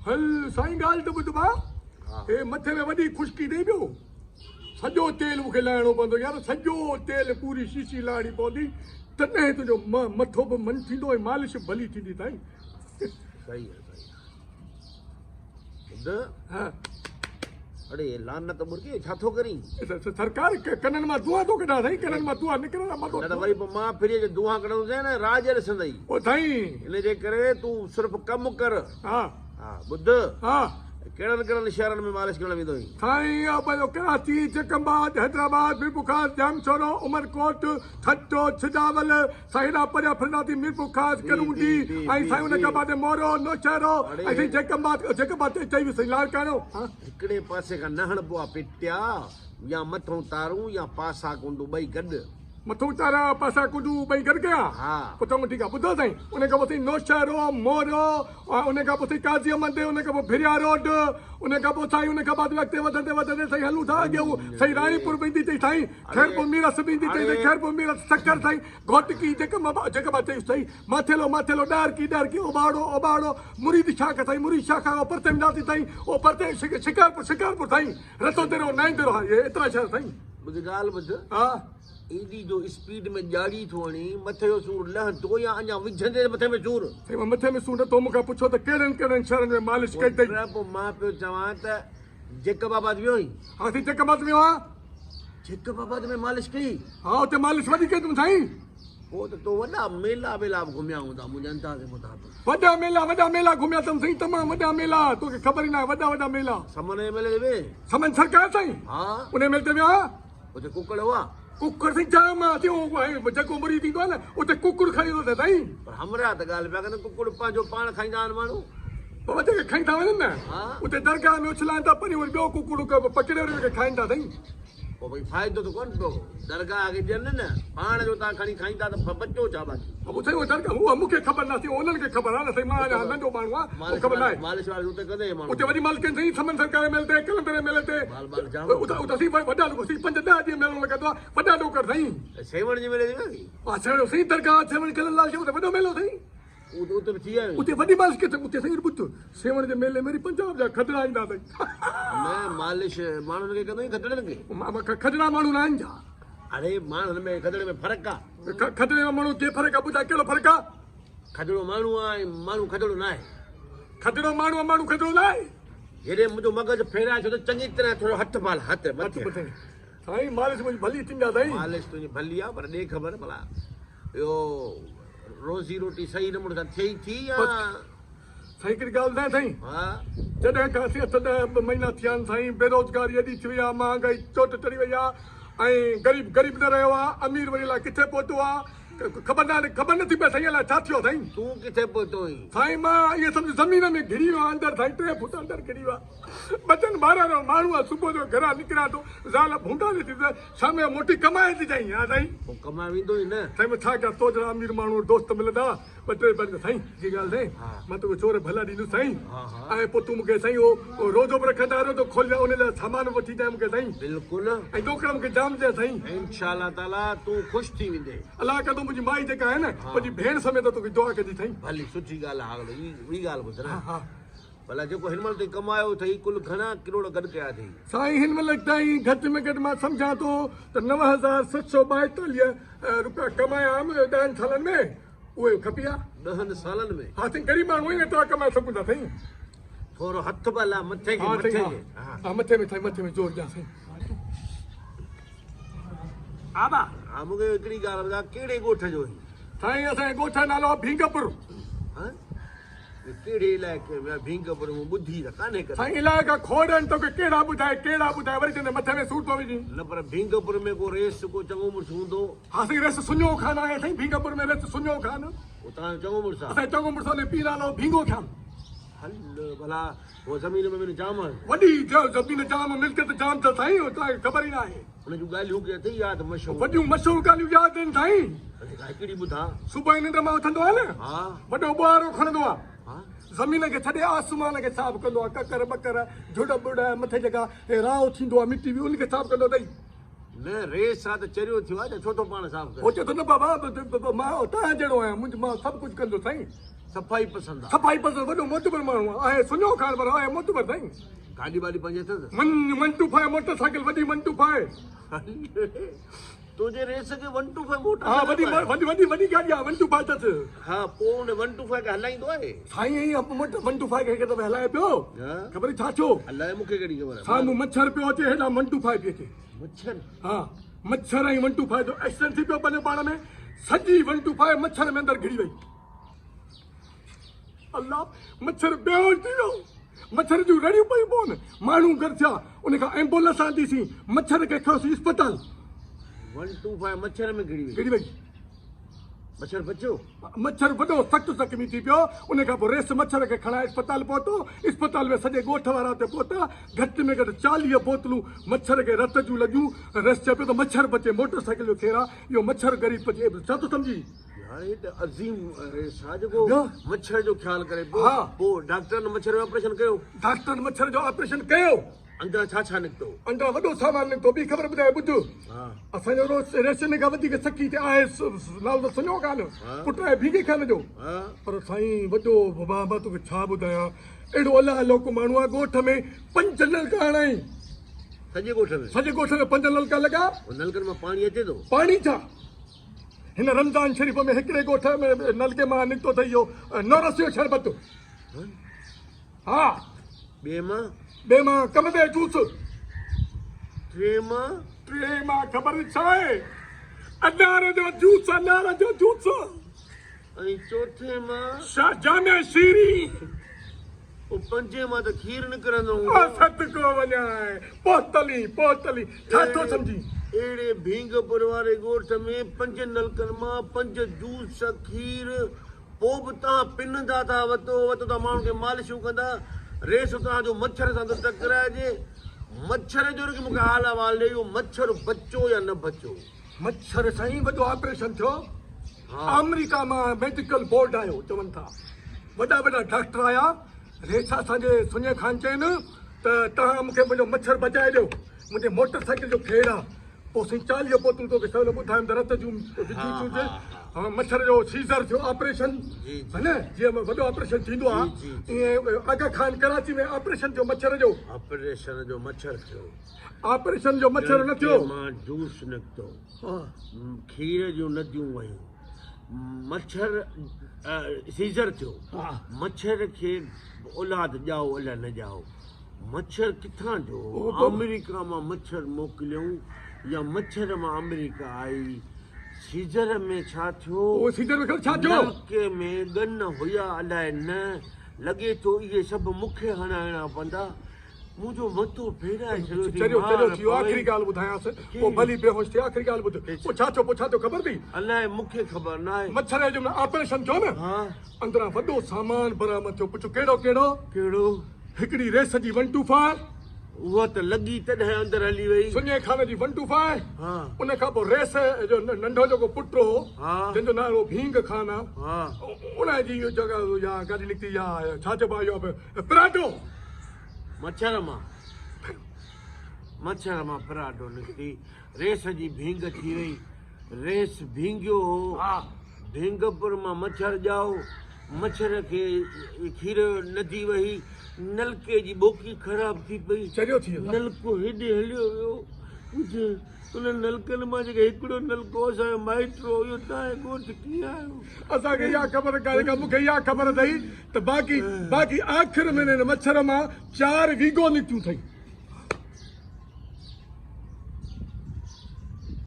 हल साईं ॻाल्हि त ॿुध भाउ हे मथे में वॾी खुश्की ॾेई पियो सॼो तेल मूंखे लाहिणो पवंदो यार सॼो तेल पूरी शीशी लाहिणी पवंदी तॾहिं तुंहिंजो मथो बि मन थींदो ऐं मालिश भली थींदी साईं सही है हा अरे लानत मुर्गी छा थो करी सरकार कननि मां दुआ थो कढां साईं कननि मां दुआ निकिरंदा मथो न त वरी पोइ मां फिरी जे दुआ कढूं न राज ॾिसंदई ओ साईं इन जे करे तूं सिर्फ़ु कमु कर हा हा ॿुध हा कहिड़नि कहिड़नि शहरनि में मालिश करणु वेंदो आहीं साईं पंहिंजो कराची जकंबाद हैदराबाद मीरपुर जामशोरो उमरकोट ठट्टो छिजावल साईं हेॾा परियां फिरंदासीं मीरपुर ख़ास करूंदी ऐं साईं उन खां बाद मोरो नौशहरो ऐं साईं जकंबाद चई वियो साईं लाल कानो हिकिड़े पासे खां न हणिबो आहे पिटिया या मथां तारूं या पासा कुंडू ॿई गॾु मथो तारा पासा कुडू ॿई गॾु कया हा पोइ चङो ठीकु आहे ॿुधो साईं उन खां पोइ साईं नौशहरो मोरो उन खां पोइ साईं काज़ी अहमद उन खां पोइ भिरिया रोड उन खां पोइ साईं उन खां बाद अॻिते वधंदे वधंदे साईं हलूं था अॻे साईं राणीपुर वेंदी अथई साईं खैरपुर मीरस वेंदी अथई साईं खैरपुर मीरस सक्कर साईं घोटकी जेका चई साईं माथेलो डारकी ओबाड़ो मुरीद शाख साईं मुरीद शाखा खां परते वेंदासीं साईं उहो परते शिकारपुर साईं रस्तो तेरो नाईंदो आहे एतिरा शहर साईं ॿुध ॻाल्हि ॿुध हा एॾी जो स्पीड में ॼाड़ी थो हणी मथे जो सूर लहंदो या अञा विझंदे मथे में सूर साईं मथे में सूर तो मूंखां पुछो त कहिड़नि शहरनि में मालिश कई अथई पोइ मां पियो चवां त जेकबाबाद वियो आहीं हा साईं जकंबाद वियो आहे जेकबाबाद में मालिश कई हा उते मालिश वॾी कई अथमि साईं पोइ त तो वॾा मेला वेला घुमिया हूंदा मुंहिंजे अंदाज़े मुताबिक़ वॾा मेला घुमिया अथमि साईं तमामु वॾा मेला तोखे ख़बर ई न आहे वॾा मेला समन मेले वे समन सरकार साईं हा उन मेले ते वियो आहे उते कुकड़ हुआ कुकर साईं जाम आहे जेको मुरी थींदो आहे न उते कुकुड़ खणी थो साईं पर हमरा त ॻाल्हि पिया कनि कुकड़ पंहिंजो पाण खाईंदा आहिनि माण्हू पोइ वधीक खाई था वञनि न हा उते दरगाह में उछलाइनि था परी वरी ॿियो कुकुड़ पकिड़े वरी खाइनि था साईं पोइ भई फ़ाइदो त कोन पियो दरगाह खे ॾियनि न पाण जो तव्हां खणी खाईंदा त बचो छा बाक़ी साईं उहो दरगाह उहा मूंखे ख़बर न थी उन्हनि खे ख़बर आहे न साईं मां अञा नंढो माण्हू आहे ख़बर न आहे मालिश वारे उते कंदे माण्हू उते वॾी मालिक साईं समन सरकार मेले ते कलंदर मेले ते बाल जाम उते साईं वॾा लोग साईं 5-10 ॾींहं मेलो लॻंदो आहे वॾा डोकर साईं सेवण जी मेले जी साईं दरगाह सेवण कलंदर उते वॾो मेलो साईं उते बि थी आयो उते वॾी मालिश किथे उते साईं ॿुध सेवण जे मेले में पंजाब जा खदड़ा ईंदा अथई न मालिश माण्हुनि खे कंदो खदड़नि खे खदड़ा माण्हू न आहिनि छा अरे माण्हुनि में खदड़े में फ़र्क़ु आहे खदड़े में माण्हू कीअं फ़र्क़ु आहे ॿुधाए कहिड़ो फ़र्क़ु आहे खदड़ो माण्हू आहे माण्हू खदड़ो न आहे खदड़ो माण्हू आहे माण्हू खदड़ो न आहे हेॾे मुंहिंजो मग़ज़ फेराए छो त चङी तरह थोरो हथु पाल हथु मथे साईं मालिश मुंहिंजी भली थींदा साईं मालिश तुंहिंजी भली आहे पर ॾे ख़बर भला इहो रोज़ी रोटी सही नमूने सां थिए थी या साईं हिकिड़ी ॻाल्हि न साईं हा जॾहिं खां 8-10 महीना थिया आहिनि साईं बेरोज़गारी एॾी थी वई आहे महांगाई चोट चढ़ी वई आहे ऐं ग़रीब न रहियो आहे अमीर वरी लाइ किथे पहुतो आहे ख़बर नथी पए साईं अलाए छा थियो साईं तूं किथे पहुतो आहीं साईं मां इहे सम्झ ज़मीन में घिरी वियो आहियां अंदरि साईं 3 फुट अंदरि घिरी वियो आहे बचनि 12 माण्हू आहे सुबुह जो घरां निकिरां थो ज़ाल भूंडा ॾिठी त शाम जो मोटी कमाए थी जाईं हा साईं पोइ कमाए वेंदो ई न साईं मां छा कयां तो जहिड़ा अमीर माण्हू दोस्त मिलंदा 2-3 बंदि साईं जी ॻाल्हि साईं मां तोखे चोर भला ॾींदुसि साईं ऐं पोइ तूं मूंखे साईं उहो रोज़ो बि रखंदा रोज़ो खोलिया उन लाइ सामान वठी ॾियां मूंखे साईं बिल्कुलु ऐं ॾोकड़ मूंखे जाम ॾियां साईं इंशाअल्लाह ताला तूं ख़ुशि थी वेंदे अलाह कंदो मुंहिंजी माई जेका आहे न मुंहिंजी भेण समेत तोखे दुआ कजी साईं भली सुठी ॻाल्हि आहे ॿी ॻाल्हि ॿुध न भला जेको हिन महिल ताईं कमायो अथई कुल घणा किरोड़ गॾु कया अथई साईं हिन महिल ताईं घटि में घटि मां सम्झां थो त 9,742 रुपया कमाया 10 सालनि में उहे खपी आहे 10 सालनि में हा साईं ग़रीब माण्हू आहिनि एतिरा कमाए सघूं था साईं थोरो हथु बल आहे मथे खे हा मथे में साईं मथे में जोर ॾियां साईं आबा हा मूंखे हिकिड़ी ॻाल्हि ॿुधाए कहिड़े ॻोठ जो साईं असांजे ॻोठ जो नालो आहे भींगपुर कहिड़े इलाइक़े में भींगपुर में ॿुधी त कान्हे साईं इलाइक़ा खोड़ आहिनि तोखे कहिड़ा ॿुधाए वरी चवंदे मथे में सूर थो विझी न पर भींगपुर में को रेस को चङो मुड़ुसु हूंदो हा साईं रेस सुञो खान आहे साईं भींगपुर में रेस सुञो खान उतां चङो मुड़ुसु आहे असांजो चङो मुड़ुसु पीउ नालो भींगो खान हल भला उहो ज़मीन में जाम आहे वॾी ज़मीन जाम मिल्कियत जाम त साईं तव्हांखे ख़बर ई न आहे हुनजूं ॻाल्हियूं के अथई यादि मशहूरु वॾियूं मशहूरु ॻाल्हियूं यादि आहिनि साईं हिकिड़ी ॿुधा सुबुह निंड मां उथंदो आहे न हा वॾो ॿुआरो खणंदो आहे हा ज़मीन खे छॾे आसमान खे साफ़ कंदो आहे ककर बकर झुड़ बुड़ मथे जेका राव थींदो आहे मिटी बि उनखे साफ़ कंदो अथई न रेस आहे त चरियो थियो आहे छो थो पाण साफ़ करे हो चए थो न बाबा मां तव्हां जहिड़ो आहियां मां सभु कुझु कंदो साईं सफ़ाई पसंद आहे सफ़ाई पसंदि वॾो मोतबर माण्हू आहे सुञो खान पर आहे मोतबर साईं गाॾी वाॾी पंहिंजे अथसि मंटू फाए मोटरसाइकिल वॾी मंटू फाए तुंहिंजे रेस खे 125 मोटर हा वॾी गाॾी आहे मंटू फाए अथसि हा पोइ हुन 125 खे हलाईंदो आहे साईं मंटू फाए खे हिकु दफ़े हलाए पियो ख़बर छा थियो हलाए मूंखे कहिड़ी ख़बर आहे साम्हूं मच्छर पियो अचे हेॾा मंटू फाए पियो अचे मच्छर हा मच्छर ऐं मंटू फाए जो एक्सीडेंट थी पियो पंहिंजे पाण में सॼी मंटू फाए मच्छर में अंदरि घिरी वई अल्लाह मच्छर बेहोश थी वियो मच्छर जूं रड़ियूं पई पवनि माण्हू घर थिया उन खां एम्बुलेंस आंदीसीं मच्छर खे खयोसीं अस्पताल 125 मच्छर में घिरी घिरी वई मच्छर बचियो मच्छर वॾो सख़्तु ज़ख़्मी थी पियो उन खां पोइ रेस मच्छर खे खणाए अस्पताल पहुतो अस्पताल में सॼे ॻोठ वारा हुते पहुता घटि में घटि 40 बोतलूं मच्छर खे रत जूं लॻियूं रेस चए पियो त मच्छर बचे मोटरसाइकिल जो खेर आहे इहो मच्छर ग़रीब बचे छा थो सम्झी यार ये तो अजीम रेस आहे जेको मच्छर जो ख़्यालु करे हा। पोइ डॉक्टर ने मच्छर जो ऑपरेशन कयो डॉक्टर मच्छर जो ऑपरेशन कयो अंदरां छा निकितो अंदरां वॾो सामान निकितो ॿी ख़बर ॿुधाए ॿुध हा असांजो रेशन खां वधीक सखी ते आहे नालो त सुञो कान पुट आहे भीगे खान जो हा पर साईं वॾो बाबा मां तोखे छा ॿुधायां अहिड़ो अलाह लोक माण्हू आहे ॻोठ में 5 नलका हणाई सॼे ॻोठ में 5 नलका लॻा नलकनि मां पाणी अचे थो पाणी छा हिन रमज़ान शरीफ़ में हिकिड़े ॻोठ में नलके मां निकितो त इहो नौरस जो शरबत हा ॿिए मां कम दे जूस टे मां ख़बर छा आहे अनार जो जूस ऐं चौथे मां जामे शीरी पोइ पंजे मां त खीर निकिरंदो सदको वञाए पोतली छा थो सम्झी अहिड़े भींगपुर वारे ॻोठ में 5 नलकनि मां 5 जूस खीर पोइ बि तव्हां पिनंदा था वतो था माण्हुनि खे मालिशूं कंदा रेस तव्हांजो मच्छर सां थो टकराइजे मच्छर जो की मूंखे हाल अहवाल ॾे इहो मच्छर बचो या न बचो मच्छर साईं वॾो ऑपरेशन थियो अमेरिका मां मेडिकल बोर्ड आयो चवनि था वॾा डॉक्टर आया रेस असांजे सुञे खान चइनि त तव्हां मूंखे मुंहिंजो मच्छर बचाए ॾियो मुंहिंजे मोटरसाइकिल जो खेर आहे पोइ साईं 40 बोतलूं तोखे सवलो ॿुधायमि त रत जूं मच्छर जो सीज़र थियो ऑपरेशन है न जीअं वॾो ऑपरेशन थींदो आहे ईअं आगा खान कराची में ऑपरेशन थियो मच्छर जो ऑपरेशन जो मच्छर न थियो मां जूस निकितो खीर जूं नदियूं वयूं मच्छर सीज़र थियो मच्छर खे औलाद ॼाओ अलाए न ॼाओ मच्छर किथां जो अमेरिका मां मच्छर मोकिलियऊं या मच्छर मां अमेरिका आई सीज़र में छा थियो नलके में गन हुया अलाए न लॻे थो इहे सभु मूंखे हणाइणा पवंदा मुंहिंजो मथो फेराए चलो आख़िरी ॻाल्हि ॿुधायांसि पोइ भली बेहोश थी आख़िरी ॻाल्हि ॿुध पोइ छा थियो ख़बर अथई अलाए मूंखे ख़बर न आहे मच्छर जो ऑपरेशन थियो न अंदरां वॾो सामान बरामद थियो पुछो कहिड़ो हिकिड़ी रेस जी 125 उहा त लॻी तॾहिं अंदरि हली वई सुञे खान जी 125 उन खां पोइ रेस जो नंढो जेको पुटु हो जंहिंजो नालो भींग खान आहे उन जी जॻह या गाॾी निकिती या छा चइबो आहे इहो पराठो मच्छर मां पराठो निकिती रेस जी भींग थी वई रेस भींगियो भींगपुर मां मच्छर ॼाओ मच्छर खे खीर नदी वही नलके जी बोकी ख़राब थी पई नलको हेॾे हलियो वियो उन नलकनि मां जेके हिकिड़ो नलको असांजो माइट्रो हुयो तव्हांजे ॻोठ कीअं आयो असांखे इहा ख़बर कान्हे मूंखे इहा ख़बर अथई त बाक़ी आख़िर में मच्छर मां 4 वीगो निकितियूं अथई